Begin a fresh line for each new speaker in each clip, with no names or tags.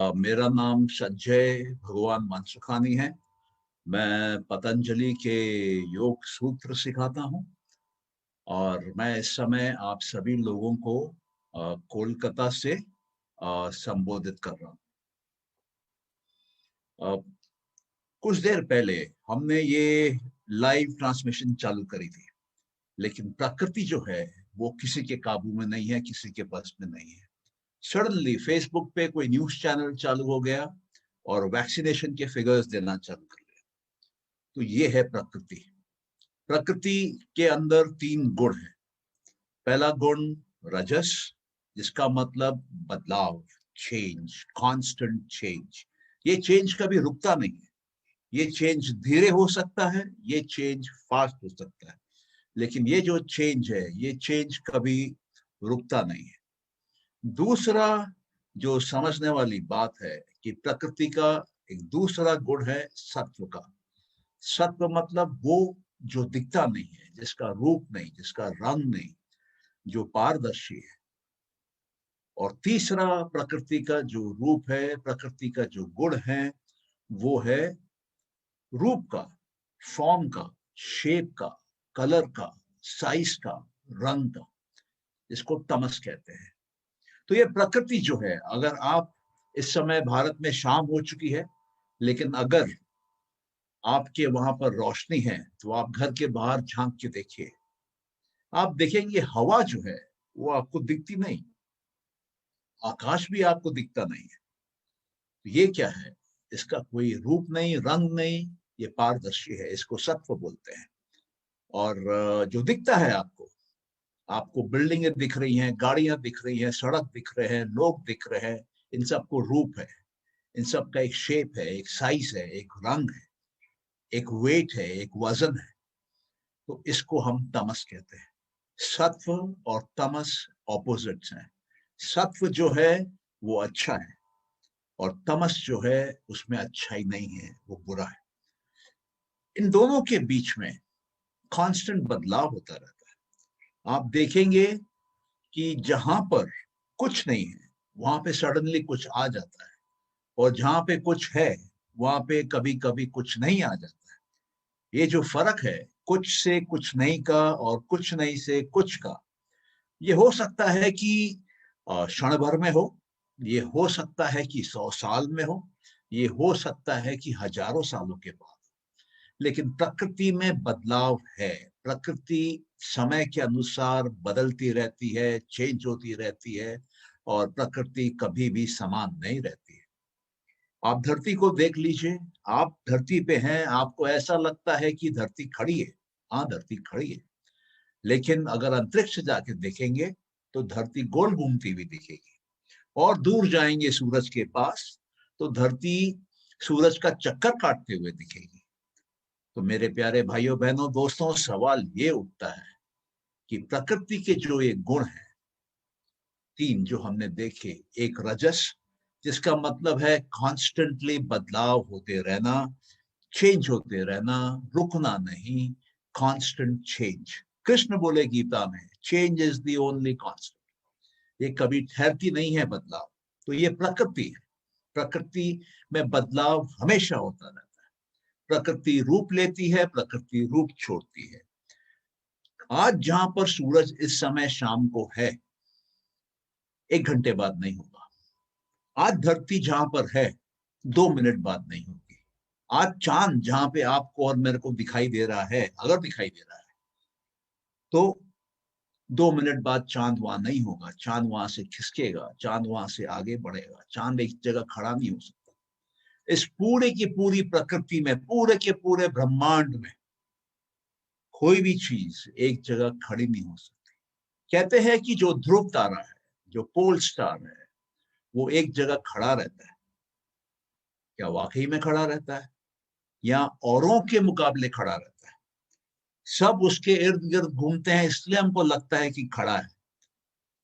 मेरा नाम संजय भगवान मानसुखानी है। मैं पतंजलि के योग सूत्र सिखाता हूँ और मैं इस समय आप सभी लोगों को कोलकाता से संबोधित कर रहा हूँ। कुछ देर पहले हमने ये लाइव ट्रांसमिशन चालू करी थी, लेकिन प्रकृति जो है वो किसी के काबू में नहीं है, किसी के बस में नहीं है। सडनली फेसबुक पे कोई न्यूज चैनल चालू हो गया और वैक्सीनेशन के फिगर्स देना चालू कर दिया। तो ये है प्रकृति। प्रकृति के अंदर 3 गुण है। पहला गुण रजस, जिसका मतलब बदलाव, चेंज, कांस्टेंट चेंज। ये चेंज कभी रुकता नहीं है। ये चेंज धीरे हो सकता है, ये चेंज फास्ट हो सकता है, लेकिन ये जो चेंज है ये चेंज कभी रुकता नहीं है। दूसरा जो समझने वाली बात है कि प्रकृति का एक दूसरा गुण है सत्व का। सत्व मतलब वो जो दिखता नहीं है, जिसका रूप नहीं, जिसका रंग नहीं, जो पारदर्शी है। और तीसरा प्रकृति का जो रूप है, प्रकृति का जो गुण है, वो है रूप का, फॉर्म का, शेप का, कलर का, साइज का, रंग का। इसको तमस कहते हैं। तो ये प्रकृति जो है, अगर आप इस समय भारत में शाम हो चुकी है, लेकिन अगर आपके वहां पर रोशनी है तो आप घर के बाहर झांक के देखिए। आप देखेंगे हवा जो है वो आपको दिखती नहीं, आकाश भी आपको दिखता नहीं है। तो ये क्या है? इसका कोई रूप नहीं, रंग नहीं, ये पारदर्शी है, इसको सत्व बोलते हैं। और जो दिखता है आपको, आपको बिल्डिंगें दिख रही हैं, गाड़ियां दिख रही हैं, सड़क दिख रहे हैं, लोग दिख रहे हैं, इन सबको रूप है। इन सब का एक शेप है, एक साइज है, एक रंग है, एक वेट है, एक वजन है। तो इसको हम तमस कहते हैं। सत्व और तमस ऑपोजिट्स हैं। सत्व जो है वो अच्छा है और तमस जो है उसमें अच्छाई नहीं है, वो बुरा है। इन दोनों के बीच में कांस्टेंट बदलाव होता रहता है। आप देखेंगे कि जहां पर कुछ नहीं है वहां पे सडनली कुछ आ जाता है, और जहां पे कुछ है वहां पे कभी कभी कुछ नहीं आ जाता है। ये जो फर्क है कुछ से कुछ नहीं का और कुछ नहीं से कुछ का, ये हो सकता है कि क्षण भर में हो, ये हो सकता है कि 100 साल में हो, ये हो सकता है कि हजारों सालों के बाद। लेकिन प्रकृति में बदलाव है। प्रकृति समय के अनुसार बदलती रहती है, चेंज होती रहती है, और प्रकृति कभी भी समान नहीं रहती है। आप धरती को देख लीजिए। आप धरती पे हैं, आपको ऐसा लगता है कि धरती खड़ी है। हाँ, धरती खड़ी है, लेकिन अगर अंतरिक्ष जाके देखेंगे तो धरती गोल घूमती हुई दिखेगी। और दूर जाएंगे सूरज के पास तो धरती सूरज का चक्कर काटते हुए दिखेगी। तो मेरे प्यारे भाइयों बहनों दोस्तों, सवाल ये उठता है कि प्रकृति के जो ये गुण है 3 जो हमने देखे, एक रजस, जिसका मतलब है कॉन्स्टेंटली बदलाव होते रहना, चेंज होते रहना, रुकना नहीं, कांस्टेंट चेंज। कृष्ण बोले गीता में, change is the only constant. ये कभी ठहरती नहीं है बदलाव। तो ये प्रकृति है। प्रकृति में बदलाव हमेशा होता रहता है। प्रकृति रूप लेती है, प्रकृति रूप छोड़ती है। आज जहां पर सूरज इस समय शाम को है, 1 घंटे बाद नहीं होगा। आज धरती जहां पर है, 2 मिनट बाद नहीं होगी। आज चांद जहां पे आपको और मेरे को दिखाई दे रहा है, अगर दिखाई दे रहा है, तो 2 मिनट बाद चांद वहां नहीं होगा। चांद वहां से खिसकेगा, चांद वहां से आगे बढ़ेगा। चांद एक जगह खड़ा नहीं हो सकता। इस पूरे की पूरी प्रकृति में, पूरे के पूरे ब्रह्मांड में कोई भी चीज एक जगह खड़ी नहीं हो सकती। कहते हैं कि जो ध्रुव तारा है, जो पोल स्टार है, वो एक जगह खड़ा रहता है। क्या वाकई में खड़ा रहता है, या औरों के मुकाबले खड़ा रहता है? सब उसके इर्द गिर्द घूमते हैं इसलिए हमको लगता है कि खड़ा है।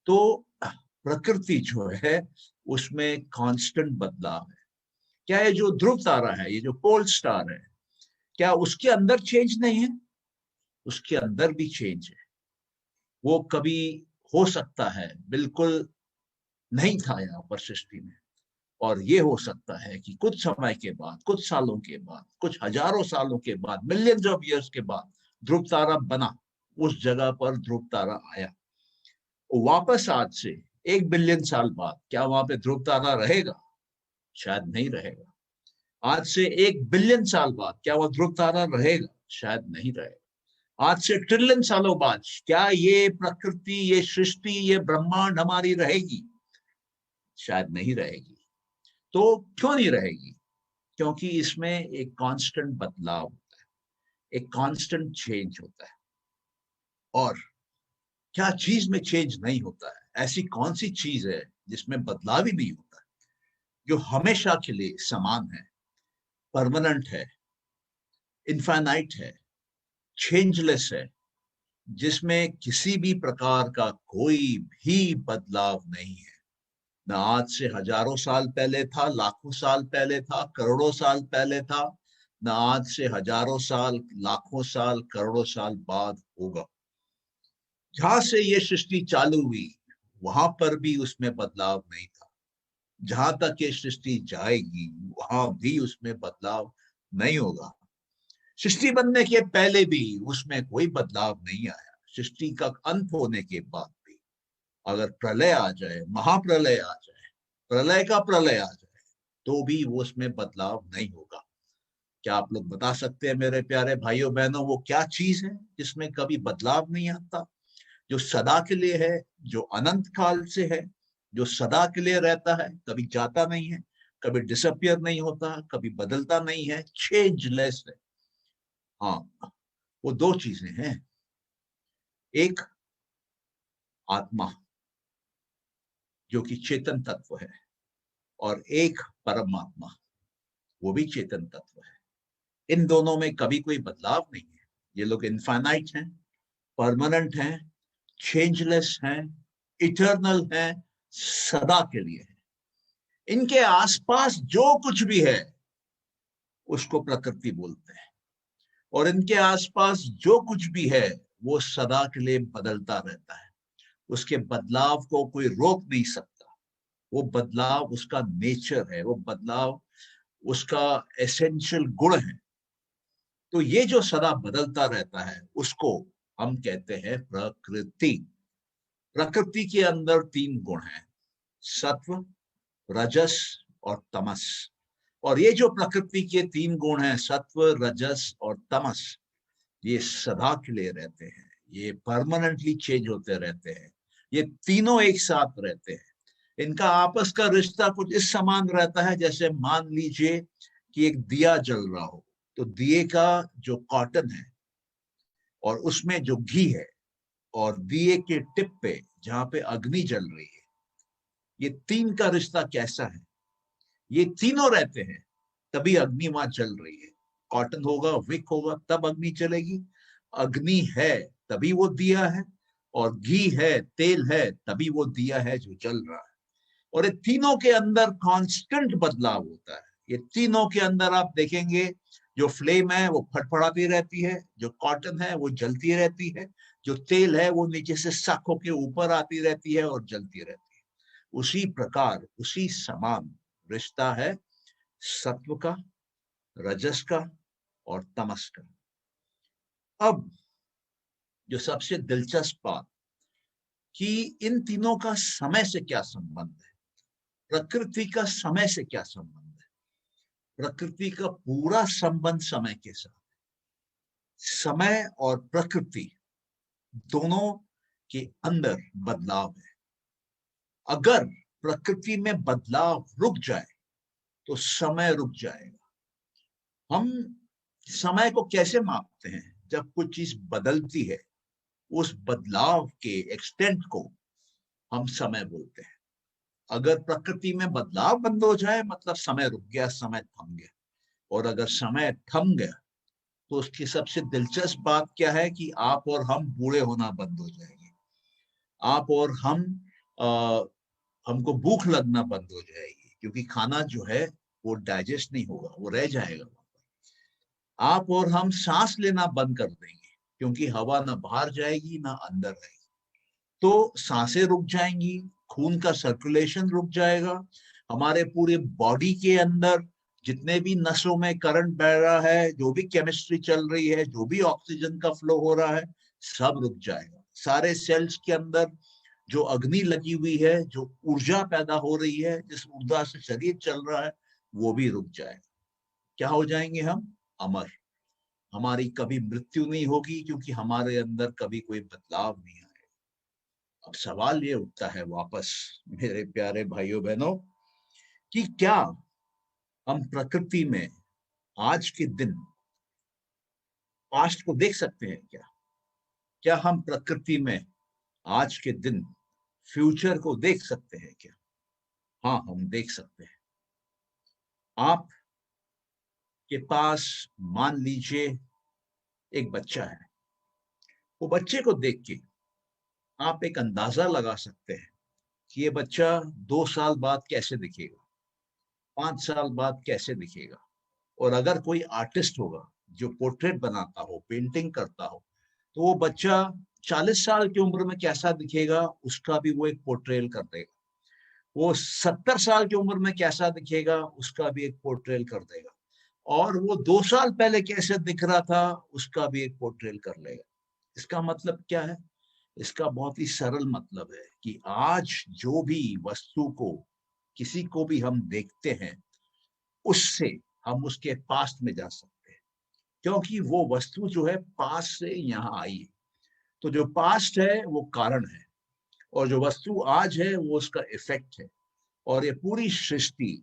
तो प्रकृति जो है उसमें कांस्टेंट बदलाव है। क्या ये जो ध्रुव तारा है, ये जो पोल स्टार है, क्या उसके अंदर चेंज नहीं है? उसके अंदर भी चेंज है। वो कभी हो सकता है बिल्कुल नहीं था यहाँ पर सृष्टि में, और ये हो सकता है कि कुछ समय के बाद, कुछ सालों के बाद, कुछ हजारों सालों के बाद, मिलियंस ऑफ ईयर्स के बाद ध्रुव तारा बना, उस जगह पर ध्रुव तारा आया। वापस आज से 1 बिलियन साल बाद क्या वहां पे ध्रुव तारा रहेगा? शायद नहीं रहेगा। आज से 1 बिलियन साल बाद क्या वह ध्रुव तारा रहेगा? शायद नहीं रहेगा। आज से ट्रिलियन सालों बाद क्या ये प्रकृति, ये सृष्टि, ये ब्रह्मांड हमारी रहेगी? शायद नहीं रहेगी। तो क्यों नहीं रहेगी? क्योंकि इसमें एक कांस्टेंट बदलाव होता है, एक कांस्टेंट चेंज होता है। और क्या चीज में चेंज नहीं होता है? ऐसी कौन सी चीज है जिसमें बदलाव ही नहीं होता है, जो हमेशा के लिए समान है, परमानेंट है, इनफाइनाइट है, चेंजलेस है, जिसमें किसी भी प्रकार का कोई भी बदलाव नहीं है? न आज से हजारों साल पहले था, लाखों साल पहले था, करोड़ों साल पहले था, न आज से हजारों साल, लाखों साल, करोड़ों साल बाद होगा। जहां से ये सृष्टि चालू हुई वहां पर भी उसमें बदलाव नहीं था। जहां तक ये सृष्टि जाएगी वहां भी उसमें बदलाव नहीं होगा। सृष्टि बनने के पहले भी उसमें कोई बदलाव नहीं आया। सृष्टि का अंत होने के बाद भी अगर प्रलय आ जाए, महाप्रलय आ जाए, प्रलय का प्रलय आ जाए, तो भी वो उसमें बदलाव नहीं होगा। क्या आप लोग बता सकते हैं मेरे प्यारे भाइयों बहनों, वो क्या चीज है जिसमें कभी बदलाव नहीं आता, जो सदा के लिए है, जो अनंत काल से है, जो सदा के लिए रहता है, कभी जाता नहीं है, कभी डिसअपियर नहीं होता, कभी बदलता नहीं है, चेंजलेस है? हाँ, वो दो चीजें हैं। एक आत्मा जो कि चेतन तत्व है, और एक परमात्मा, वो भी चेतन तत्व है। इन दोनों में कभी कोई बदलाव नहीं है। ये लोग इनफाइनाइट हैं, परमानेंट हैं, चेंजलेस हैं, इटर्नल हैं, सदा के लिए है। इनके आसपास जो कुछ भी है उसको प्रकृति बोलते हैं, और इनके आसपास जो कुछ भी है वो सदा के लिए बदलता रहता है। उसके बदलाव को कोई रोक नहीं सकता। वो बदलाव उसका नेचर है, वो बदलाव उसका एसेंशियल गुण है। तो ये जो सदा बदलता रहता है उसको हम कहते हैं प्रकृति। प्रकृति के अंदर 3 गुण हैं, सत्व, रजस और तमस। और ये जो प्रकृति के 3 गुण हैं, सत्व, रजस और तमस, ये सदा के लिए रहते हैं, ये परमानेंटली चेंज होते रहते हैं। ये तीनों एक साथ रहते हैं। इनका आपस का रिश्ता कुछ इस समान रहता है, जैसे मान लीजिए कि एक दिया जल रहा हो, तो दिए का जो कॉटन है और उसमें जो घी है, और दिए के टिप पे जहां पे अग्नि जल रही है, ये 3 का रिश्ता कैसा है? ये तीनों रहते हैं तभी अग्नि वहां जल रही है। कॉटन होगा, विक होगा, तब अग्नि चलेगी। अग्नि है तभी वो दिया है, और घी है, तेल है, तभी वो दिया है जो जल रहा है। और ये तीनों के अंदर कांस्टेंट बदलाव होता है। ये तीनों के अंदर आप देखेंगे, जो फ्लेम है वो फटफड़ाती रहती है, जो कॉटन है वो जलती रहती है, जो तेल है वो नीचे से सक होके ऊपर आती रहती है और जलती रहती है। उसी प्रकार, उसी समान रिश्ता है सत्व का, रजस का और तमस का। अब जो सबसे दिलचस्प बात, कि इन तीनों का समय से क्या संबंध है, प्रकृति का समय से क्या संबंध है? प्रकृति का पूरा संबंध समय के साथ। समय और प्रकृति दोनों के अंदर बदलाव है। अगर प्रकृति में बदलाव रुक जाए तो समय रुक जाएगा। हम समय को कैसे मापते हैं? जब कोई चीज बदलती है, उस बदलाव के एक्सटेंट को हम समय बोलते हैं। अगर प्रकृति में बदलाव बंद हो जाए मतलब समय रुक गया, समय थम गया। और अगर समय थम गया तो उसकी सबसे दिलचस्प बात क्या है कि आप और हम बूढ़े होना बंद हो जाएंगे। आप और हम हमको भूख लगना बंद हो जाएगी, क्योंकि खाना जो है वो डाइजेस्ट नहीं होगा, वो रह जाएगा। आप और हम सांस लेना बंद कर देंगे, क्योंकि हवा ना बाहर जाएगी ना अंदर रहेगी। तो सांसें रुक जाएंगी, खून का सर्कुलेशन रुक जाएगा, हमारे पूरे बॉडी के अंदर जितने भी नसों में करंट बह रहा है, जो भी केमिस्ट्री चल रही है, जो भी ऑक्सीजन का फ्लो हो रहा है, सब रुक जाएगा। सारे सेल्स के अंदर जो अग्नि लगी हुई है, जो ऊर्जा पैदा हो रही है, जिस ऊर्जा से शरीर चल रहा है, वो भी रुक जाएगा। क्या हो जाएंगे हम? अमर। हमारी कभी मृत्यु नहीं होगी, क्योंकि हमारे अंदर कभी कोई बदलाव नहीं आएगा। अब सवाल ये उठता है वापस, मेरे प्यारे भाइयों बहनों, कि क्या हम प्रकृति में आज के दिन पास्ट को देख सकते हैं? क्या क्या हम प्रकृति में आज के दिन फ्यूचर को देख सकते हैं क्या? हाँ, हम देख सकते हैं। आप के पास मान लीजिए एक बच्चा है। वो बच्चे को देख के आप एक अंदाजा लगा सकते हैं कि ये बच्चा 2 साल बाद कैसे दिखेगा, 5 साल बाद कैसे दिखेगा। और अगर कोई आर्टिस्ट होगा जो पोर्ट्रेट बनाता हो, पेंटिंग करता हो, तो वो बच्चा 40 साल की उम्र में कैसा दिखेगा, उसका भी वो एक पोर्ट्रेल कर देगा। वो 70 साल की उम्र में कैसा दिखेगा, उसका भी एक पोर्ट्रेल कर देगा। और वो 2 साल पहले कैसे दिख रहा था, उसका भी एक पोर्ट्रेल कर लेगा। इसका मतलब क्या है? इसका बहुत ही सरल मतलब है कि आज जो भी वस्तु को, किसी को भी हम देखते हैं, उससे हम उसके पास्ट में जा सकते हैं, क्योंकि वो वस्तु जो है पास्ट से यहाँ आई है। तो जो पास्ट है वो कारण है, और जो वस्तु आज है वो उसका इफेक्ट है। और ये पूरी सृष्टि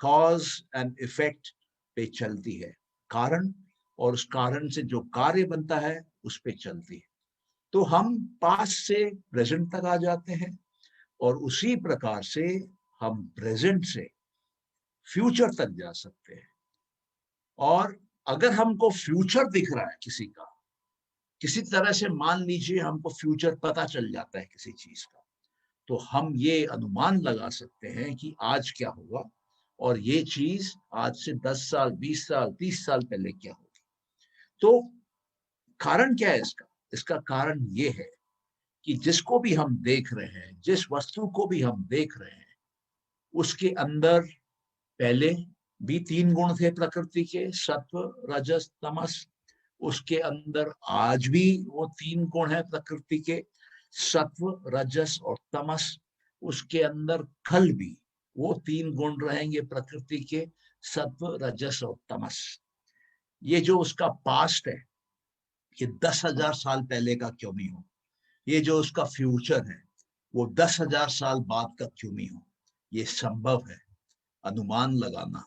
कॉज एंड इफेक्ट पे चलती है। कारण, और उस कारण से जो कार्य बनता है उस पे चलती है। तो हम पास्ट से प्रेजेंट तक आ जाते हैं, और उसी प्रकार से हम प्रेजेंट से फ्यूचर तक जा सकते हैं। और अगर हमको फ्यूचर दिख रहा है किसी का, किसी तरह से मान लीजिए हमको फ्यूचर पता चल जाता है किसी चीज का, तो हम ये अनुमान लगा सकते हैं कि आज क्या होगा, और ये चीज आज से 10 साल, 20 साल, 30 साल पहले क्या होगी। तो कारण क्या है इसका? इसका कारण ये है कि जिसको भी हम देख रहे हैं, जिस वस्तु को भी हम देख रहे हैं, उसके अंदर पहले भी 3 गुण थे प्रकृति के, सत्व, रजस, तमस। उसके अंदर आज भी वो 3 गुण है प्रकृति के, सत्व, रजस और तमस। उसके अंदर कल भी वो 3 गुण रहेंगे प्रकृति के, सत्व, रजस और तमस। ये जो उसका पास्ट है, ये 10,000 साल पहले का क्यों नहीं हो। ये जो उसका फ्यूचर है, वो 10,000 साल बाद का क्यों नहीं हो। ये संभव है अनुमान लगाना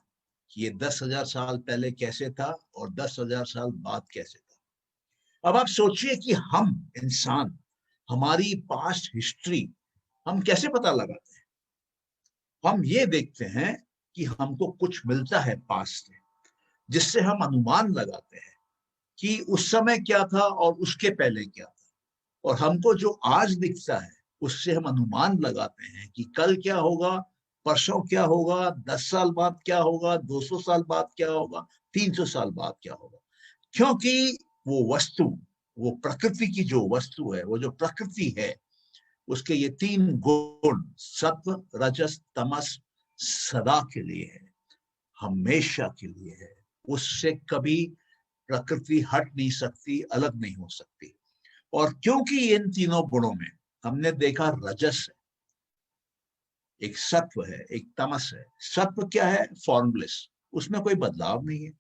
कि ये 10,000 साल पहले कैसे था और 10,000 साल बाद कैसे था। अब आप सोचिए कि हम इंसान, हमारी पास्ट हिस्ट्री हम कैसे पता लगाते हैं? हम ये देखते हैं कि हमको कुछ मिलता है पास्ट से, जिससे हम अनुमान लगाते हैं कि उस समय क्या था और उसके पहले क्या था। और हमको जो आज दिखता है, उससे हम अनुमान लगाते हैं कि कल क्या होगा, परसों क्या होगा, 10 साल बाद क्या होगा, 200 साल बाद क्या होगा, 300 साल बाद क्या होगा। क्योंकि वो वस्तु, वो प्रकृति की जो वस्तु है, वो जो प्रकृति है, उसके ये 3 गुण, सत्व, रजस, तमस, सदा के लिए है, हमेशा के लिए है। उससे कभी प्रकृति हट नहीं सकती, अलग नहीं हो सकती। और क्योंकि इन 3 गुणों में हमने देखा रजस है, एक सत्व है, एक तमस है। सत्व क्या है? फॉर्मलेस, उसमें कोई बदलाव नहीं है।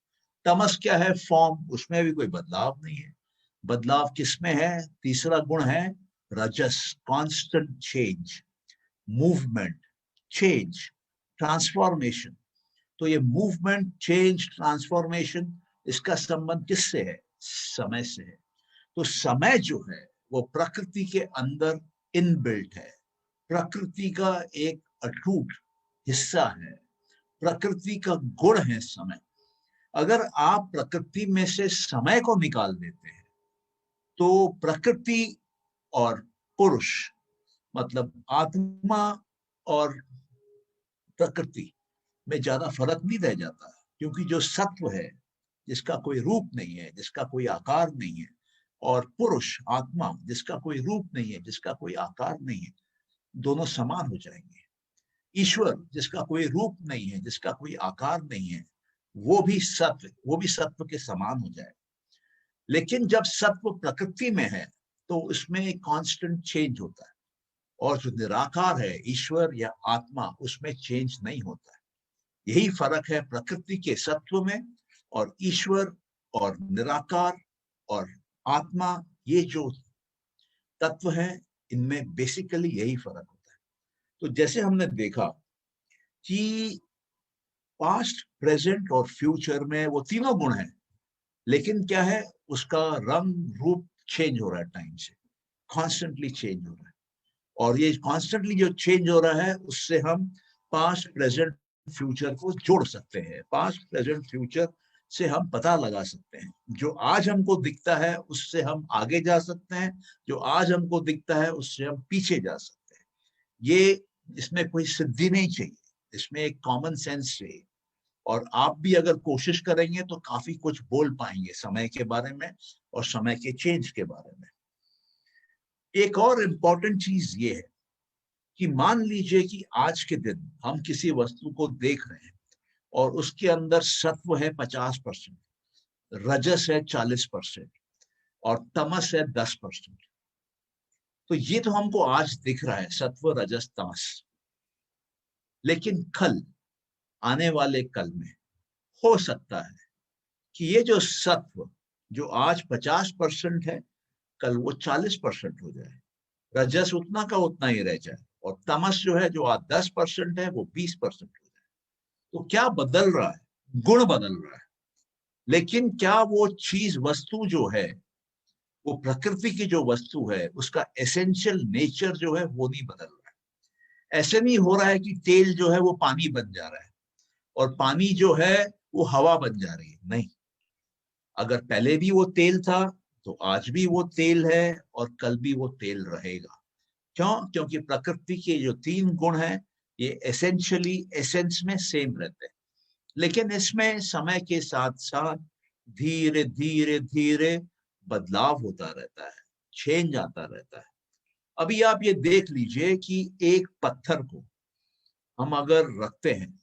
तमस क्या है? फॉर्म, उसमें भी कोई बदलाव नहीं है। बदलाव किसमें है? तीसरा गुण है रजस, constant change, movement, change, transformation. तो ये मूवमेंट, चेंज, ट्रांसफॉर्मेशन, इसका संबंध किससे है? समय से है। तो समय जो है वो प्रकृति के अंदर इनबिल्ट है, प्रकृति का एक अटूट हिस्सा है, प्रकृति का गुण है समय। अगर आप प्रकृति में से समय को निकाल देते हैं, तो प्रकृति और पुरुष, मतलब आत्मा और प्रकृति में ज्यादा फर्क नहीं रह जाता। क्योंकि जो सत्व है, जिसका कोई रूप नहीं है, जिसका कोई आकार नहीं है, और पुरुष, आत्मा, जिसका कोई रूप नहीं है, जिसका कोई आकार नहीं है, दोनों समान हो जाएंगे। ईश्वर जिसका कोई रूप नहीं है, जिसका कोई आकार नहीं है, वो भी सत्व के समान हो जाए। लेकिन जब सत्व प्रकृति में है तो उसमें एक कांस्टेंट चेंज होता है, और जो निराकार है ईश्वर या आत्मा, उसमें चेंज नहीं होता है। यही फर्क है प्रकृति के सत्व में और ईश्वर और निराकार और आत्मा, ये जो तत्व है इनमें बेसिकली यही फर्क होता है। तो जैसे हमने देखा कि पास्ट, प्रेजेंट और फ्यूचर में वो तीनों गुण हैं, लेकिन क्या है, उसका रंग रूप चेंज हो रहा है, टाइम से कॉन्स्टेंटली चेंज हो रहा है। और ये कॉन्स्टेंटली जो चेंज हो रहा है उससे हम पास्ट, प्रेजेंट, फ्यूचर को जोड़ सकते हैं। पास्ट, प्रेजेंट, फ्यूचर से हम पता लगा सकते हैं। जो आज हमको दिखता है उससे हम आगे जा सकते हैं, जो आज हमको दिखता है उससे हम पीछे जा सकते हैं। ये, इसमें कोई सिद्धि नहीं चाहिए, इसमें एक कॉमन सेंस चाहिए। और आप भी अगर कोशिश करेंगे तो काफी कुछ बोल पाएंगे समय के बारे में और समय के चेंज के बारे में। एक और इम्पॉर्टेंट चीज ये है कि मान लीजिए कि आज के दिन हम किसी वस्तु को देख रहे हैं और उसके अंदर सत्व है 50%, रजस है 40% और तमस है 10%। तो ये तो हमको आज दिख रहा है, सत्व, रजस, तमस। लेकिन कल, आने वाले कल में हो सकता है कि ये जो सत्व जो आज 50% है, कल वो 40% हो जाए, रजस उतना का उतना ही रह जाए, और तमस जो है, जो आज 10% है, वो 20% हो जाए। तो क्या बदल रहा है? गुण बदल रहा है। लेकिन क्या वो चीज, वस्तु जो है, वो प्रकृति की जो वस्तु है, उसका एसेंशियल नेचर जो है वो नहीं बदल रहा है। ऐसे नहीं हो रहा है कि तेल जो है वो पानी बन जा रहा है और पानी जो है वो हवा बन जा रही है, नहीं। अगर पहले भी वो तेल था तो आज भी वो तेल है और कल भी वो तेल रहेगा। क्यों? क्योंकि प्रकृति के जो तीन गुण हैं ये एसेंशियली, एसेंस में सेम रहते हैं। लेकिन इसमें समय के साथ साथ धीरे धीरे धीरे बदलाव होता रहता है, चेंज आता रहता है। अभी आप ये देख लीजिए कि एक पत्थर को हम अगर रखते हैं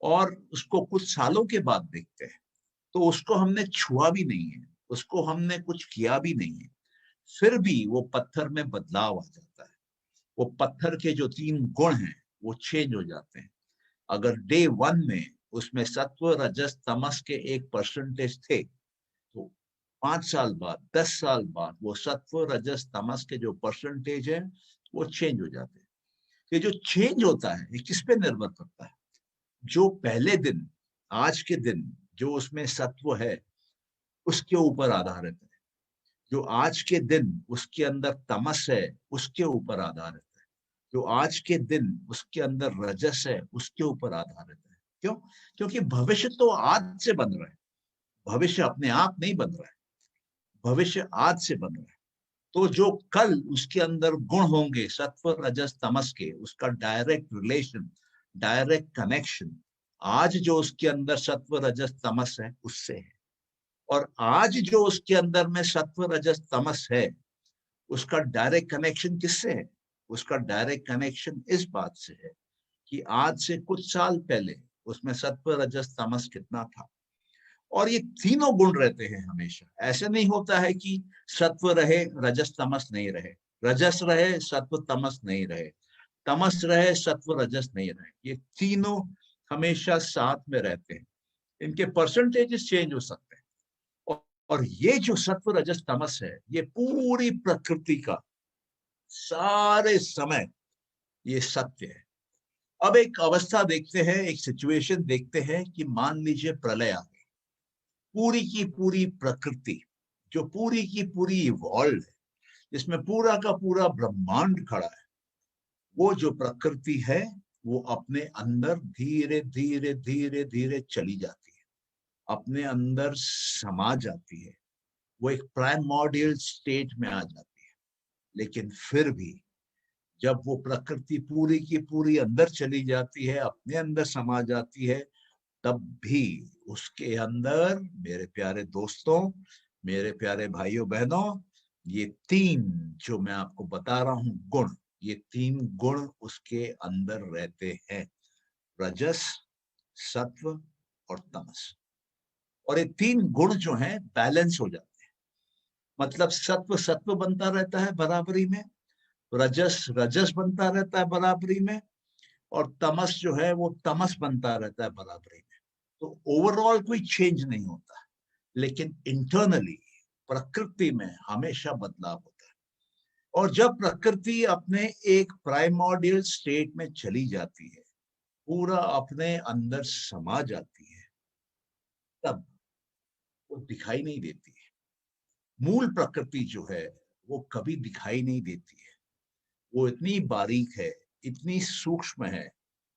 और उसको कुछ सालों के बाद देखते हैं, तो उसको हमने छुआ भी नहीं है, उसको हमने कुछ किया भी नहीं है, फिर भी वो पत्थर में बदलाव आ जाता है। वो पत्थर के जो तीन गुण हैं वो चेंज हो जाते हैं। अगर डे 1 में उसमें सत्व, रजस, तमस के एक परसेंटेज थे, तो 5 साल बाद, 10 साल बाद वो सत्व, रजस, तमस के जो परसेंटेज है वो चेंज हो जाते हैं। ये जो चेंज होता है ये किस पे निर्भर करता है? जो पहले दिन, आज के दिन जो उसमें सत्व है उसके ऊपर आधारित है, जो आज के दिन उसके अंदर तमस है उसके ऊपर आधारित है, जो आज के दिन उसके अंदर रजस है उसके ऊपर आधारित है। क्यों? क्योंकि भविष्य तो आज से बन रहा है, भविष्य अपने आप नहीं बन रहा है, भविष्य आज से बन रहा है। तो जो कल उसके अंदर गुण होंगे सत्व, रजस, तमस के, उसका डायरेक्ट रिलेशन, डायरेक्ट कनेक्शन आज जो उसके अंदर सत्व, रजस, तमस है उससे है। और आज जो उसके अंदर में सत्व, रजस, तमस है, उसका डायरेक्ट कनेक्शन किससे है? उसका डायरेक्ट कनेक्शन इस बात से है कि आज से कुछ साल पहले उसमें सत्व, रजस, तमस कितना था। और ये तीनों गुण रहते हैं हमेशा। ऐसे नहीं होता है कि सत्व रहे, रजस, तमस नहीं रहे, रजस रहे, सत्व, तमस नहीं रहे, तमस रहे, सत्व, रजस नहीं रहे। ये तीनों हमेशा साथ में रहते हैं। इनके परसेंटेजेस चेंज हो सकते हैं। और ये जो सत्व, रजस, तमस है, ये पूरी प्रकृति का सारे समय ये सत्य है। अब एक अवस्था देखते हैं, एक सिचुएशन देखते हैं कि मान लीजिए प्रलय आ गई, पूरी की पूरी प्रकृति, जो पूरी की पूरी वर्ल्ड है, जिसमें पूरा का पूरा ब्रह्मांड खड़ा है, वो जो प्रकृति है वो अपने अंदर धीरे धीरे धीरे धीरे चली जाती है, अपने अंदर समा जाती है, वो एक प्राइमोर्डियल स्टेट में आ जाती है। लेकिन फिर भी जब वो प्रकृति पूरी की पूरी अंदर चली जाती है, अपने अंदर समा जाती है, तब भी उसके अंदर, मेरे प्यारे दोस्तों, मेरे प्यारे भाइयों बहनों, ये तीन जो मैं आपको बता रहा हूं गुण, ये 3 गुण उसके अंदर रहते हैं, रजस, सत्व और तमस। और ये 3 गुण जो हैं बैलेंस हो जाते हैं। मतलब सत्व सत्व बनता रहता है बराबरी में, रजस रजस बनता रहता है बराबरी में, और तमस जो है वो तमस बनता रहता है बराबरी में। तो ओवरऑल कोई चेंज नहीं होता, लेकिन इंटरनली प्रकृति में हमेशा बदलाव होता है। और जब प्रकृति अपने एक प्राइमोर्डियल स्टेट में चली जाती है, पूरा अपने अंदर समा जाती है, तब वो दिखाई नहीं देती है। मूल प्रकृति जो है वो कभी दिखाई नहीं देती है। वो इतनी बारीक है, इतनी सूक्ष्म है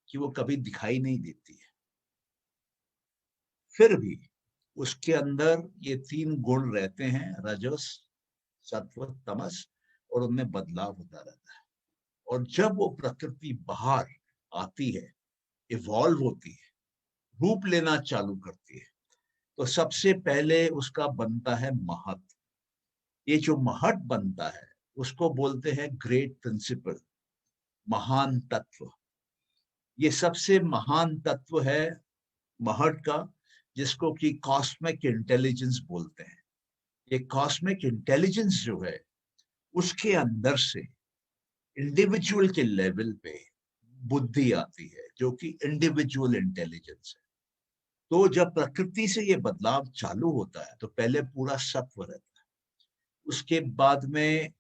कि वो कभी दिखाई नहीं देती है। फिर भी उसके अंदर ये 3 गुण रहते हैं, रजस, सत्व, तमस, और उनमें बदलाव होता रहता है। और जब वो प्रकृति बाहर आती है, इवॉल्व होती है, रूप लेना चालू करती है, तो सबसे पहले उसका बनता है महत। ये जो महत बनता है उसको बोलते हैं ग्रेट प्रिंसिपल, महान तत्व। ये सबसे महान तत्व है महत का, जिसको कि कॉस्मिक इंटेलिजेंस बोलते हैं। ये कॉस्मिक इंटेलिजेंस जो है उसके अंदर से इंडिविजुअल के लेवल पे बुद्धि आती है, जो कि इंडिविजुअल इंटेलिजेंस है। तो जब प्रकृति से ये बदलाव चालू होता है तो पहले पूरा सत्व रहता है, उसके बाद में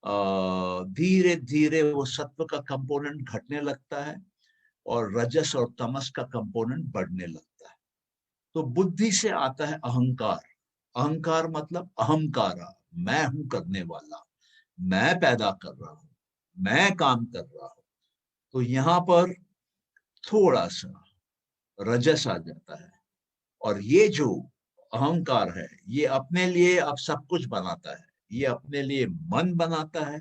धीरे धीरे वो सत्व का कंपोनेंट घटने लगता है और रजस और तमस का कंपोनेंट बढ़ने लगता है। तो बुद्धि से आता है अहंकार। अहंकार मतलब अहंकारा, मैं हूं करने वाला, मैं पैदा कर रहा हूं, मैं काम कर रहा हूं। तो यहाँ पर थोड़ा सा रजस आ जाता है, और ये जो अहंकार है ये अपने लिए अब सब कुछ बनाता है। ये अपने लिए मन बनाता है,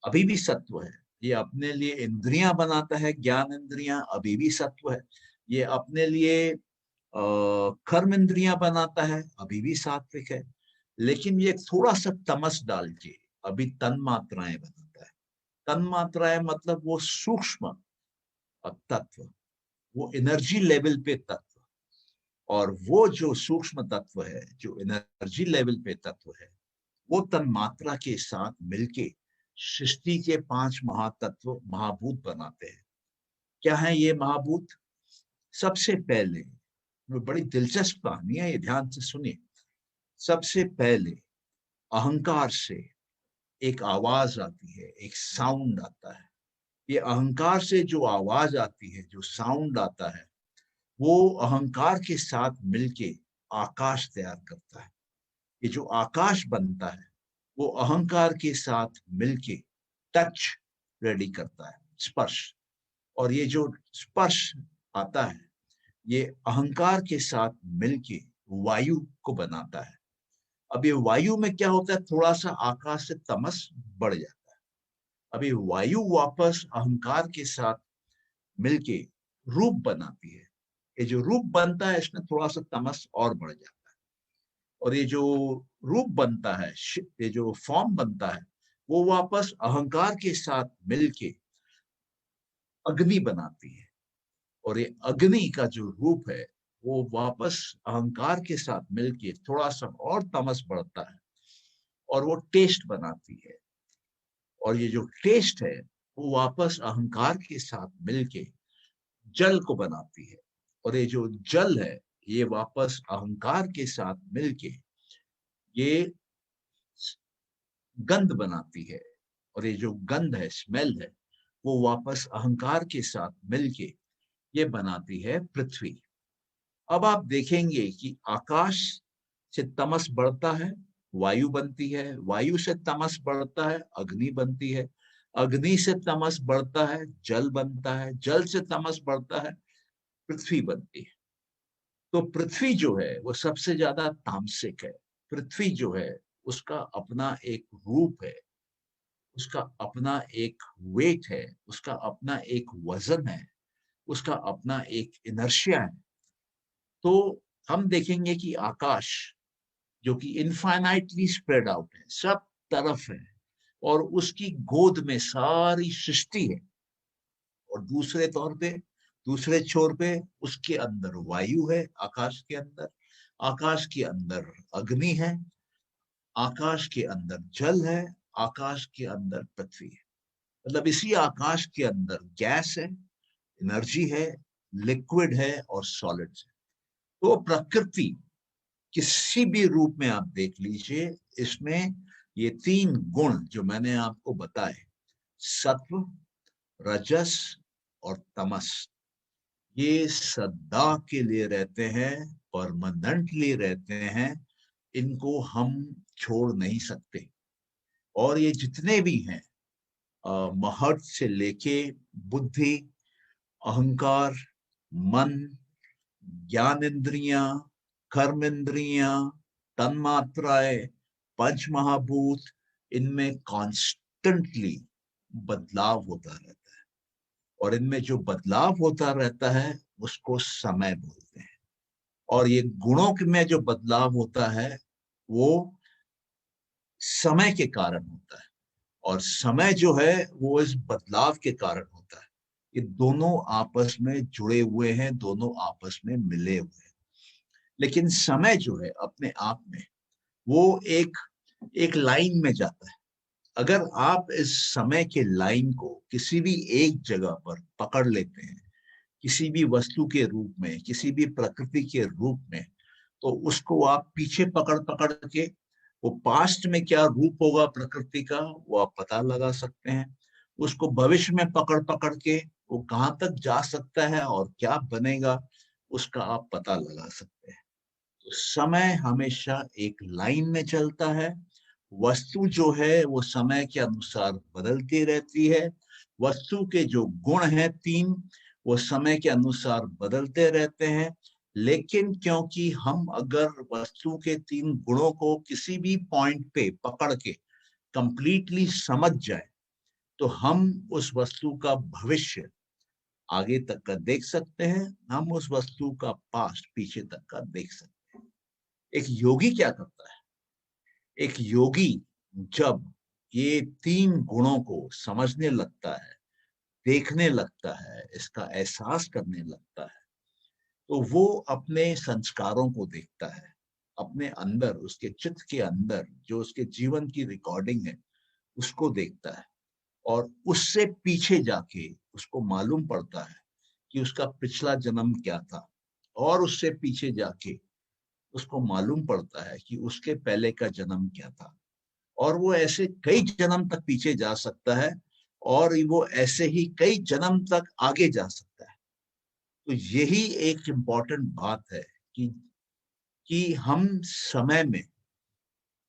अभी भी सत्व है। ये अपने लिए इंद्रियां बनाता है, ज्ञान इंद्रियां, अभी भी सत्व है। ये अपने लिए कर्म इंद्रियां बनाता है, अभी भी सात्विक है। लेकिन ये थोड़ा सा तमस डाल के अभी तन मात्राएं बनाता है। तन मात्राएं मतलब वो सूक्ष्म तत्व, वो एनर्जी लेवल पे तत्व। और वो जो सूक्ष्म तत्व है, जो एनर्जी लेवल पे तत्व है, वो तन मात्रा के साथ मिलके सृष्टि के 5 महातत्व महाभूत बनाते हैं। क्या है ये महाभूत? सबसे पहले, बड़ी दिलचस्प कहानी है, ये ध्यान से सुनिए। सबसे पहले अहंकार से एक आवाज आती है, एक साउंड आता है। ये अहंकार से जो आवाज आती है, जो साउंड आता है, वो अहंकार के साथ मिलके आकाश तैयार करता है। ये जो आकाश बनता है वो अहंकार के साथ मिलके टच रेडी करता है, स्पर्श। और ये जो स्पर्श आता है ये अहंकार के साथ मिलके वायु को बनाता है। अब ये वायु में क्या होता है, थोड़ा सा आकाश से तमस बढ़ जाता है। अभी वायु वापस अहंकार के साथ मिलके रूप बनाती है। ये जो रूप बनता है इसमें थोड़ा सा तमस और बढ़ जाता है। और ये जो रूप बनता है, ये जो फॉर्म बनता है, वो वापस अहंकार के साथ मिलके अग्नि बनाती है। और ये अग्नि का जो रूप है वो वापस अहंकार के साथ मिलके थोड़ा सा और तमस बढ़ता है और वो टेस्ट बनाती है। और ये जो टेस्ट है वो वापस अहंकार के साथ मिलके जल को बनाती है। और ये जो जल है ये वापस अहंकार के साथ मिलके ये गंध बनाती है। और ये जो गंध है, स्मेल है, वो वापस अहंकार के साथ मिलके ये बनाती है पृथ्वी। अब आप देखेंगे कि आकाश से तमस बढ़ता है, वायु बनती है, वायु से तमस बढ़ता है, अग्नि बनती है, अग्नि से तमस बढ़ता है, जल बनता है, जल से तमस बढ़ता है, पृथ्वी बनती है। तो पृथ्वी जो है वो सबसे ज्यादा तामसिक है। पृथ्वी जो है उसका अपना एक रूप है, उसका अपना एक वेट है, उसका अपना एक वजन है, उसका अपना एक इनर्शिया है। तो हम देखेंगे कि आकाश जो कि इनफाइनाइटली स्प्रेड आउट है, सब तरफ है, और उसकी गोद में सारी सृष्टि है। और दूसरे छोर पे उसके अंदर वायु है, आकाश के अंदर अग्नि है, आकाश के अंदर जल है, आकाश के अंदर पृथ्वी है। मतलब इसी आकाश के अंदर गैस है, एनर्जी है, लिक्विड है और सॉलिड्स है। तो प्रकृति किसी भी रूप में आप देख लीजिए, इसमें ये तीन गुण जो मैंने आपको बताए, सत्व, रजस और तमस, ये सदा के लिए रहते हैं, परमानेंटली रहते हैं। इनको हम छोड़ नहीं सकते। और ये जितने भी हैं, महत से लेके बुद्धि, अहंकार, मन, ज्ञान इंद्रियां, कर्म इंद्रियां, तन्मात्राएं, पंच महाभूत, इनमें कॉन्स्टेंटली बदलाव होता रहता है। और इनमें जो बदलाव होता रहता है उसको समय बोलते हैं। और ये गुणों में जो बदलाव होता है वो समय के कारण होता है, और समय जो है वो इस बदलाव के कारण होता है। ये दोनों आपस में जुड़े हुए हैं, दोनों आपस में मिले हुए हैं। लेकिन समय जो है अपने आप में वो एक एक लाइन में जाता है। अगर आप इस समय के लाइन को किसी भी एक जगह पर पकड़ लेते हैं, किसी भी वस्तु के रूप में, किसी भी प्रकृति के रूप में, तो उसको आप पीछे पकड़ पकड़ के वो पास्ट में क्या रूप होगा प्रकृति का वो आप पता लगा सकते हैं। उसको भविष्य में पकड़ पकड़ के वो कहाँ तक जा सकता है और क्या बनेगा उसका आप पता लगा सकते हैं। तो समय हमेशा एक लाइन में चलता है। वस्तु जो है वो समय के अनुसार बदलती रहती है। वस्तु के जो गुण हैं तीन, वो समय के अनुसार बदलते रहते हैं। लेकिन क्योंकि हम अगर वस्तु के तीन गुणों को किसी भी पॉइंट पे पकड़ के कंप्लीटली समझ जाए, तो हम उस वस्तु का भविष्य आगे तक का देख सकते हैं, हम उस वस्तु का पास्ट पीछे तक का देख सकते हैं। एक योगी क्या करता है? एक योगी जब ये तीन गुणों को समझने लगता है, देखने लगता है, इसका एहसास करने लगता है, तो वो अपने संस्कारों को देखता है। अपने अंदर, उसके चित्त के अंदर जो उसके जीवन की रिकॉर्डिंग है उसको देखता है। और उससे पीछे जाके उसको मालूम पड़ता है कि उसका पिछला जन्म क्या था। और उससे पीछे जाके उसको मालूम पड़ता है कि उसके पहले का जन्म क्या था। और वो ऐसे कई जन्म तक पीछे जा सकता है, और वो ऐसे ही कई जन्म तक आगे जा सकता है। तो यही एक इम्पॉर्टेंट बात है कि हम समय में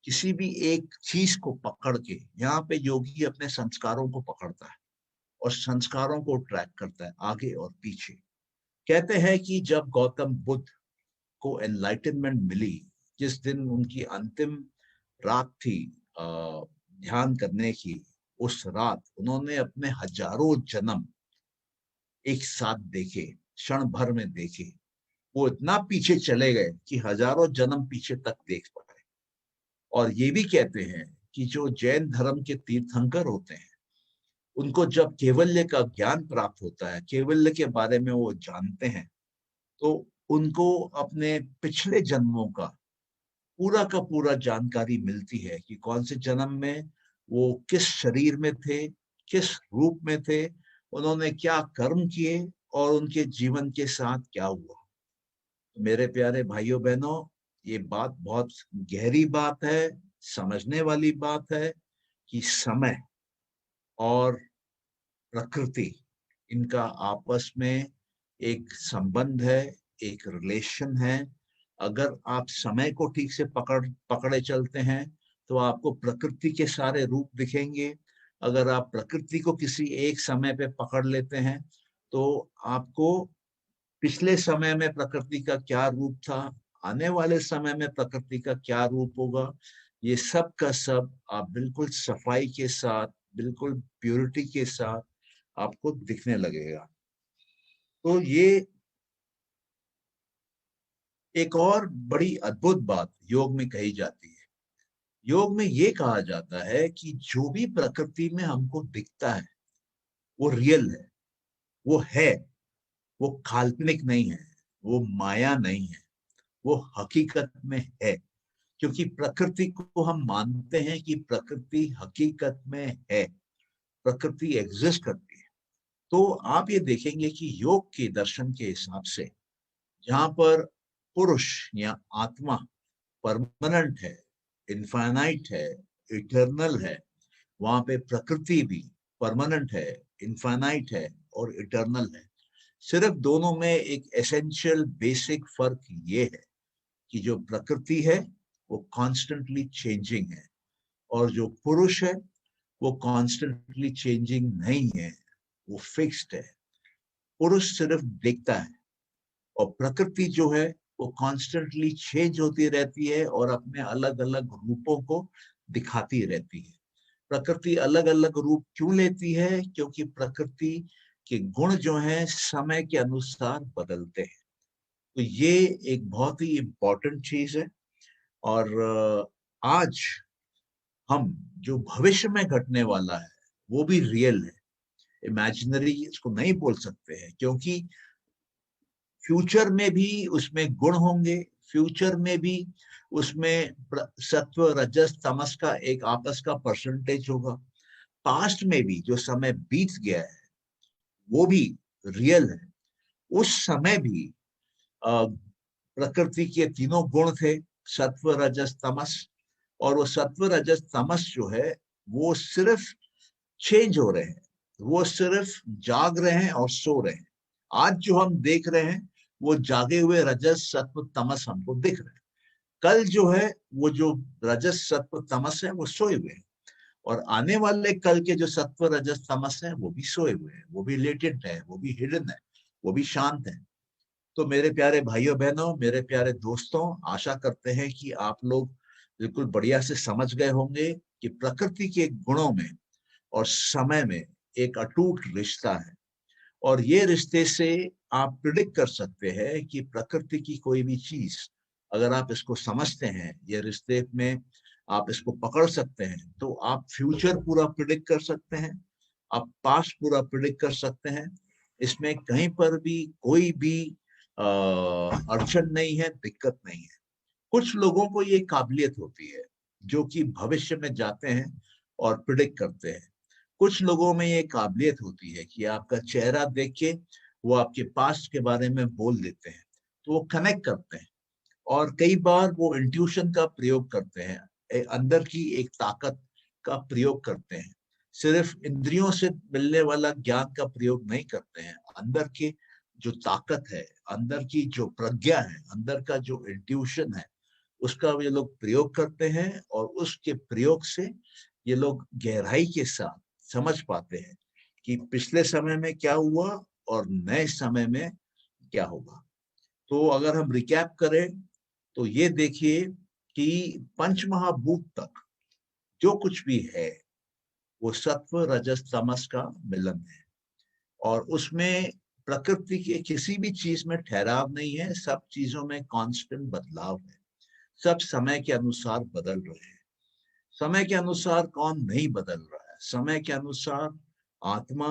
किसी भी एक चीज को पकड़ के, यहाँ पे योगी अपने संस्कारों को पकड़ता है और संस्कारों को ट्रैक करता है आगे और पीछे। कहते हैं कि जब गौतम बुद्ध को एनलाइटनमेंट मिली, जिस दिन उनकी अंतिम रात थी ध्यान करने की, उस रात उन्होंने अपने हजारों जन्म एक साथ देखे, क्षण भर में देखे। वो इतना पीछे चले गए कि हजारों जन्म पीछे तक देख पाए। और ये भी कहते हैं कि जो जैन धर्म के तीर्थंकर होते हैं, उनको जब केवल्य का ज्ञान प्राप्त होता है, केवल्य के बारे में वो जानते हैं, तो उनको अपने पिछले जन्मों का पूरा जानकारी मिलती है कि कौन से जन्म में वो किस शरीर में थे, किस रूप में थे, उन्होंने क्या कर्म किए और उनके जीवन के साथ क्या हुआ। मेरे प्यारे भाइयों बहनों, ये बात बहुत गहरी बात है, समझने वाली बात है कि समय और प्रकृति, इनका आपस में एक संबंध है, एक रिलेशन है। अगर आप समय को ठीक से पकड़े चलते हैं तो आपको प्रकृति के सारे रूप दिखेंगे। अगर आप प्रकृति को किसी एक समय पे पकड़ लेते हैं तो आपको पिछले समय में प्रकृति का क्या रूप था, आने वाले समय में प्रकृति का क्या रूप होगा, ये सब का सब आप बिल्कुल सफाई के साथ, बिल्कुल प्योरिटी के साथ आपको दिखने लगेगा। तो ये एक और बड़ी अद्भुत बात योग में कही जाती है योग में ये कहा जाता है कि जो भी प्रकृति में हमको दिखता है वो रियल है, वो है, वो काल्पनिक नहीं है, वो माया नहीं है, वो हकीकत में है। क्योंकि प्रकृति को हम मानते हैं कि प्रकृति हकीकत में है, प्रकृति एग्जिस्ट करती है। तो आप ये देखेंगे कि योग के दर्शन के हिसाब से जहां पर पुरुष या आत्मा परमानेंट है, इनफाइनाइट है, इटर्नल है, वहां पे प्रकृति भी परमानेंट है, इनफाइनाइट है और इटर्नल है। सिर्फ दोनों में एक एसेंशियल बेसिक फर्क ये है कि जो प्रकृति है वो कॉन्स्टेंटली चेंजिंग है और जो पुरुष है वो कॉन्स्टेंटली चेंजिंग नहीं है, वो फिक्स्ड है। पुरुष सिर्फ देखता है और प्रकृति जो है वो कॉन्स्टेंटली चेंज होती रहती है और अपने अलग अलग रूपों को दिखाती रहती है। प्रकृति अलग अलग रूप क्यों लेती है? क्योंकि प्रकृति के गुण जो हैं समय के अनुसार बदलते हैं। तो ये एक बहुत ही इम्पोर्टेंट चीज है। और आज हम जो भविष्य में घटने वाला है वो भी रियल है, इमेजिनरी इसको नहीं बोल सकते हैं, क्योंकि फ्यूचर में भी उसमें गुण होंगे, फ्यूचर में भी उसमें सत्व रजस तमस का एक आपस का परसेंटेज होगा। पास्ट में भी जो समय बीत गया है वो भी रियल है। उस समय भी प्रकृति के तीनों गुण थे, सत्व रजस तमस। और वो सत्व रजस तमस जो है वो सिर्फ चेंज हो रहे हैं, वो सिर्फ जाग रहे हैं और सो रहे हैं। आज जो हम देख रहे हैं वो जागे हुए रजस सत्व तमस हमको दिख रहे हैं। कल जो है वो जो रजस सत्व तमस है वो सोए हुए हैं। और आने वाले कल के जो सत्व रजस तमस है वो भी सोए हुए हैं, वो भी लेटेंट है, वो भी हिडन है, वो भी शांत है। तो मेरे प्यारे भाइयों बहनों, मेरे प्यारे दोस्तों, आशा करते हैं कि आप लोग बिल्कुल बढ़िया से समझ गए होंगे कि प्रकृति के गुणों में और समय में एक अटूट रिश्ता है। और ये रिश्ते से आप प्रिडिक्ट कर सकते हैं कि प्रकृति की कोई भी चीज अगर आप इसको समझते हैं, ये रिश्ते में आप इसको पकड़ सकते हैं, तो आप फ्यूचर पूरा प्रिडिक्ट कर सकते हैं, आप पास्ट पूरा प्रिडिक्ट कर सकते हैं। इसमें कहीं पर भी कोई भी अड़चन नहीं है, दिक्कत नहीं है। कुछ लोगों को ये काबिलियत होती है जो कि भविष्य में जाते हैं और प्रिडिक्ट करते हैं। कुछ लोगों में ये काबिलियत होती है कि आपका चेहरा देख के वो आपके पास्ट के बारे में बोल देते हैं, तो वो कनेक्ट करते हैं। और कई बार वो इंट्यूशन का प्रयोग करते हैं, अंदर की एक ताकत का प्रयोग करते हैं। सिर्फ इंद्रियों से मिलने वाला ज्ञान का प्रयोग नहीं करते हैं, अंदर के जो ताकत है, अंदर की जो प्रज्ञा है, अंदर का जो इंट्यूशन है, उसका ये लोग प्रयोग करते हैं। और उसके प्रयोग से ये लोग गहराई के साथ समझ पाते हैं कि पिछले समय में क्या हुआ और नए समय में क्या होगा। तो अगर हम रिकैप करें तो ये देखिए कि पंच महाभूत तक जो कुछ भी है वो सत्व रजस तमस का मिलन है। और उसमें प्रकृति के किसी भी चीज में ठहराव नहीं है, सब चीजों में कांस्टेंट बदलाव है, सब समय के अनुसार बदल रहे हैं। समय के अनुसार कौन नहीं बदल रहा है? समय के अनुसार आत्मा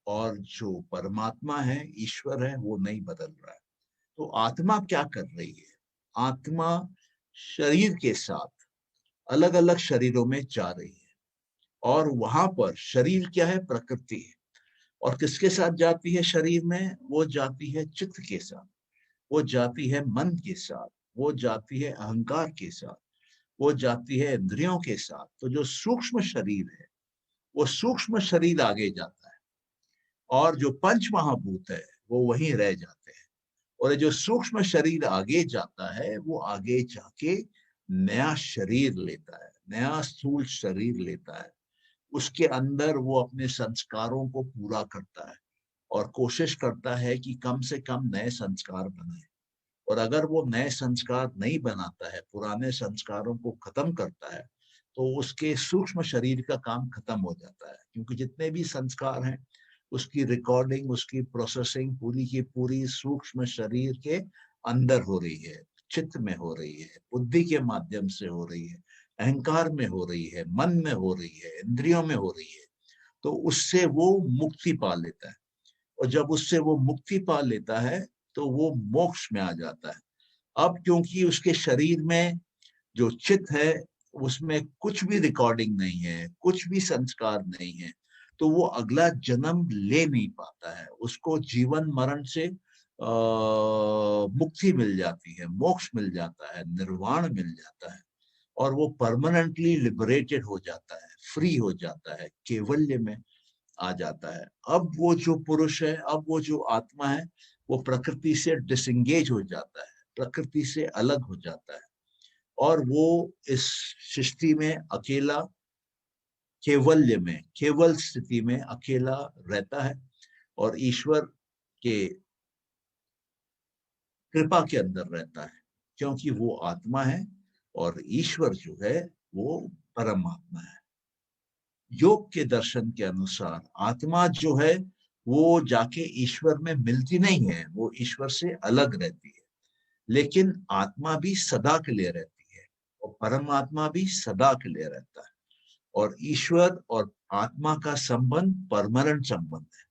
और जो परमात्मा है, ईश्वर है, वो नहीं बदल रहा है। तो आत्मा क्या कर रही है? आत्मा शरीर के साथ अलग अलग शरीरों में जा रही है। और वहां पर शरीर क्या है? प्रकृति है। और किसके साथ जाती है शरीर में? वो जाती है चित्त के साथ, वो जाती है मन के साथ, वो जाती है अहंकार के साथ, वो जाती है इंद्रियों के साथ। तो जो सूक्ष्म शरीर है वो सूक्ष्म शरीर आगे जाता है और जो पंच महाभूत है वो वहीं रह जाते हैं। और जो सूक्ष्म शरीर आगे जाता है वो आगे जाके नया शरीर लेता है, नया स्थूल शरीर लेता है। उसके अंदर वो अपने संस्कारों को पूरा करता है और कोशिश करता है कि कम से कम नए संस्कार बनाए। और अगर वो नए संस्कार नहीं बनाता है, पुराने संस्कारों को खत्म करता है, तो उसके सूक्ष्म शरीर का काम खत्म हो जाता है। क्योंकि जितने भी संस्कार हैं उसकी रिकॉर्डिंग, उसकी प्रोसेसिंग पूरी की पूरी सूक्ष्म शरीर के अंदर हो रही है, चित्त में हो रही है, बुद्धि के माध्यम से हो रही है, अहंकार में हो रही है, मन में हो रही है, इंद्रियों में हो रही है, तो उससे वो मुक्ति पा लेता है। और जब उससे वो मुक्ति पा लेता है तो वो मोक्ष में आ जाता है। अब क्योंकि उसके शरीर में जो चित्त है उसमें कुछ भी रिकॉर्डिंग नहीं है, कुछ भी संस्कार नहीं है, तो वो अगला जन्म ले नहीं पाता है। उसको जीवन मरण से मुक्ति मिल जाती है, मोक्ष मिल जाता है, निर्वाण मिल जाता है, और वो परमानेंटली लिबरेटेड हो जाता है, फ्री हो जाता है, कैवल्य में आ जाता है। अब वो जो पुरुष है, अब वो जो आत्मा है, वो प्रकृति से डिसंगेज हो जाता है, प्रकृति से अलग हो जाता है, और वो इस सृष्टि में अकेला, कैवल्य में, केवल स्थिति में अकेला रहता है, और ईश्वर के कृपा के अंदर रहता है, क्योंकि वो आत्मा है और ईश्वर जो है वो परमात्मा है। योग के दर्शन के अनुसार आत्मा जो है वो जाके ईश्वर में मिलती नहीं है, वो ईश्वर से अलग रहती है, लेकिन आत्मा भी सदा के लिए रहती है और परमात्मा भी सदा के लिए रहता है। और ईश्वर और आत्मा का संबंध परमानेंट संबंध है,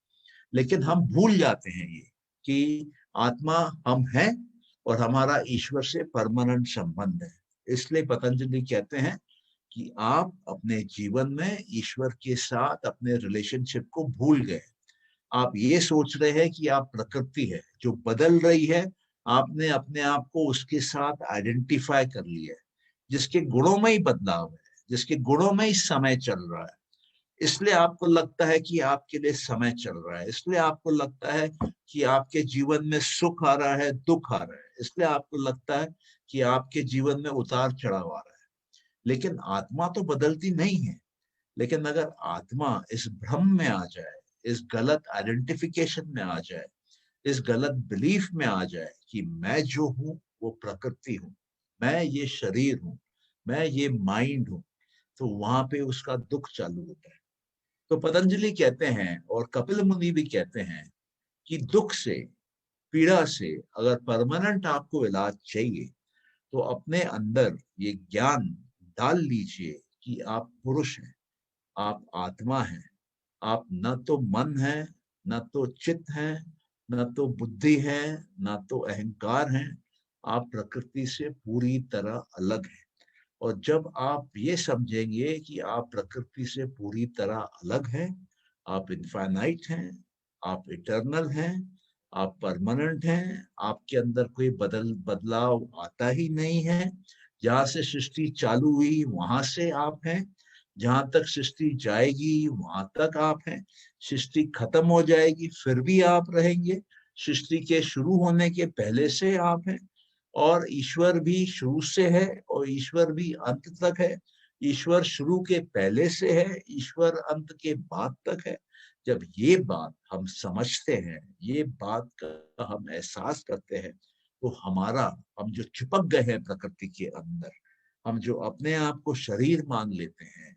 लेकिन हम भूल जाते हैं ये कि आत्मा हम हैं और हमारा ईश्वर से परमानेंट संबंध है। इसलिए पतंजलि कहते हैं कि आप अपने जीवन में ईश्वर के साथ अपने रिलेशनशिप को भूल गए। आप ये सोच रहे हैं कि आप प्रकृति है जो बदल रही है, आपने अपने आप को उसके साथ आइडेंटिफाई कर लिया है, जिसके गुणों में ही बदलाव है, जिसके गुणों में ही समय चल रहा है। इसलिए आपको लगता है कि आपके लिए समय चल रहा है, इसलिए आपको लगता है कि आपके जीवन में सुख आ रहा है, दुख आ रहा है, इसलिए आपको लगता है कि आपके जीवन में उतार चढ़ाव आ रहा है। लेकिन आत्मा तो बदलती नहीं है। लेकिन अगर आत्मा इस भ्रम में आ जाए, इस गलत आइडेंटिफिकेशन में आ जाए, इस गलत बिलीफ में आ जाए कि मैं जो हूं वो प्रकृति हूं, मैं ये शरीर हूं, मैं ये माइंड हूं, तो वहां पे उसका दुख चालू होता है। तो पतंजलि कहते हैं और कपिल मुनि भी कहते हैं कि दुख से, पीड़ा से अगर परमानेंट आपको इलाज चाहिए तो अपने अंदर ये ज्ञान डाल लीजिए कि आप पुरुष हैं, आप आत्मा हैं, आप न तो मन है, न तो चित्त है, न तो बुद्धि है, न तो अहंकार है, आप प्रकृति से पूरी तरह अलग हैं। और जब आप ये समझेंगे कि आप प्रकृति से पूरी तरह अलग हैं, आप इनफाइनाइट हैं, आप इटर्नल हैं, आप परमानेंट हैं, आपके अंदर कोई बदलाव आता ही नहीं है, जहां से सृष्टि चालू हुई वहां से आप हैं, जहां तक सृष्टि जाएगी वहां तक आप हैं, सृष्टि खत्म हो जाएगी फिर भी आप रहेंगे, सृष्टि के शुरू होने के पहले से आप हैं, और ईश्वर भी शुरू से है और ईश्वर भी अंत तक है। ईश्वर शुरू के पहले से है, ईश्वर अंत के बाद तक है। जब ये बात हम समझते हैं, ये बात का हम एहसास करते हैं, तो हमारा, हम जो चिपक गए हैं प्रकृति के अंदर, हम जो अपने आप को शरीर मान लेते हैं,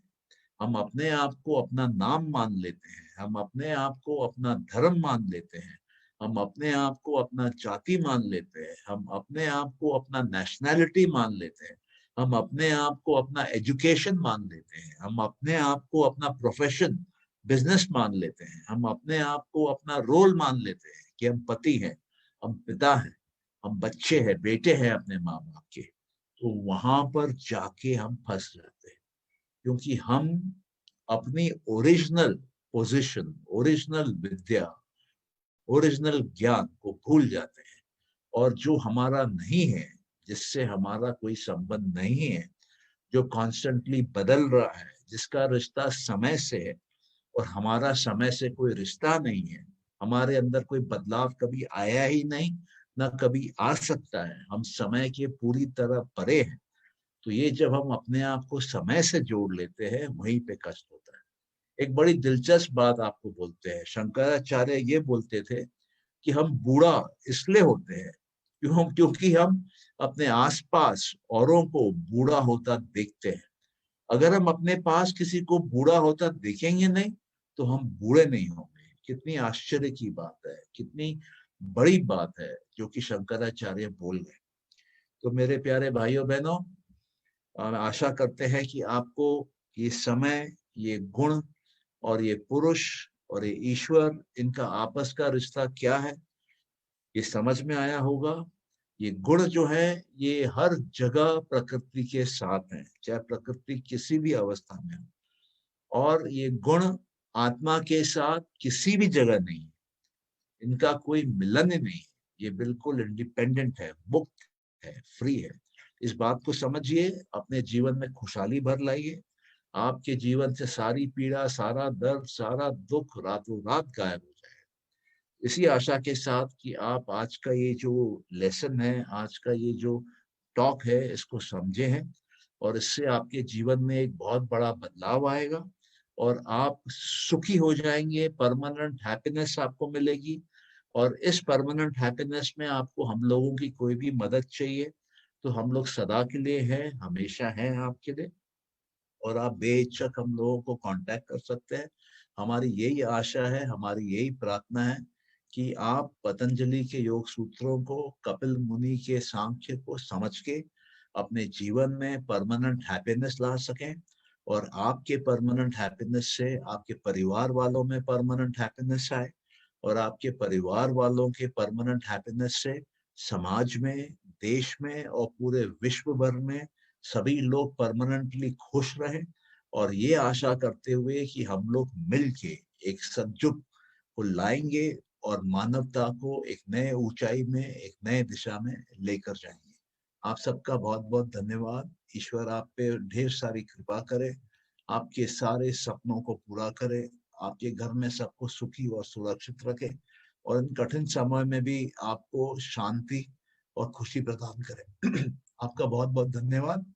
हम अपने आप को अपना नाम मान लेते हैं, हम अपने आप को अपना धर्म मान लेते हैं, हम अपने आप को अपना जाति मान लेते हैं, हम अपने आप को अपना नेशनैलिटी मान लेते हैं, हम अपने आप को अपना एजुकेशन मान लेते हैं, हम अपने आप को अपना प्रोफेशन, बिजनेस मान लेते हैं, हम अपने आप को अपना रोल मान लेते हैं कि हम पति हैं, हम पिता हैं, हम बच्चे हैं, बेटे हैं अपने माँ बाप के। तो वहां पर जाके हम फंस जाते हैं, क्योंकि हम अपनी ओरिजिनल पोजीशन, ओरिजिनल विद्या, ओरिजिनल ज्ञान को भूल जाते हैं। और जो हमारा नहीं है, जिससे हमारा कोई संबंध नहीं है, जो कॉन्स्टेंटली बदल रहा है, जिसका रिश्ता समय से है और हमारा समय से कोई रिश्ता नहीं है, हमारे अंदर कोई बदलाव कभी आया ही नहीं, ना कभी आ सकता है, हम समय के पूरी तरह परे हैं। तो ये जब हम अपने आप को समय से जोड़ लेते हैं, वहीं पे कष्ट होता है। एक बड़ी दिलचस्प बात आपको बोलते हैं, शंकराचार्य ये बोलते थे कि हम बूढ़ा इसलिए होते हैं क्योंकि हम अपने आसपास औरों को बूढ़ा होता देखते हैं। अगर हम अपने पास किसी को बूढ़ा होता देखेंगे नहीं, तो हम बूढ़े नहीं होंगे। कितनी आश्चर्य की बात है, कितनी बड़ी बात है जो कि शंकराचार्य बोल गए। तो मेरे प्यारे भाइयों बहनों, और आशा करते हैं कि आपको ये समय, ये गुण और ये पुरुष और ये ईश्वर, इनका आपस का रिश्ता क्या है ये समझ में आया होगा। ये गुण जो है ये हर जगह प्रकृति के साथ है, चाहे प्रकृति किसी भी अवस्था में हो। और ये गुण आत्मा के साथ किसी भी जगह नहीं है, इनका कोई मिलन ही नहीं है। ये बिल्कुल इंडिपेंडेंट है, मुक्त है, फ्री है। इस बात को समझिए, अपने जीवन में खुशहाली भर लाइए। आपके जीवन से सारी पीड़ा, सारा दर्द, सारा दुख रातों रात गायब हो जाए। इसी आशा के साथ कि आप आज का ये जो लेसन है, आज का ये जो टॉक है, इसको समझे हैं और इससे आपके जीवन में एक बहुत बड़ा बदलाव आएगा और आप सुखी हो जाएंगे, परमानेंट हैप्पीनेस आपको मिलेगी। और इस परमानेंट हैप्पीनेस में आपको हम लोगों की कोई भी मदद चाहिए तो हम लोग सदा के लिए हैं, हमेशा हैं आपके लिए। और आप बेहिचक हम लोगों को कांटेक्ट कर सकते हैं। हमारी यही आशा है, हमारी यही प्रार्थना है कि आप पतंजलि के योग सूत्रों को, कपिल मुनि के सांख्य को समझ के अपने जीवन में परमानेंट हैप्पीनेस ला सकें। और आपके परमानेंट हैप्पीनेस से आपके परिवार वालों में परमानेंट हैप्पीनेस आए और आपके परिवार वालों के परमानेंट हैप्पीनेस से समाज में, देश में और पूरे विश्व भर में सभी लोग परमानेंटली खुश रहें। और ये आशा करते हुए कि हम लोग मिलके एक सदयुग को लाएंगे और मानवता को एक नए ऊंचाई में, एक नए दिशा में लेकर जाएंगे। आप सबका बहुत बहुत धन्यवाद। ईश्वर आप पे ढेर सारी कृपा करे, आपके सारे सपनों को पूरा करे, आपके घर में सबको सुखी और सुरक्षित रखे और इन कठिन समय में भी आपको शांति और खुशी प्रदान करे। आपका बहुत बहुत धन्यवाद।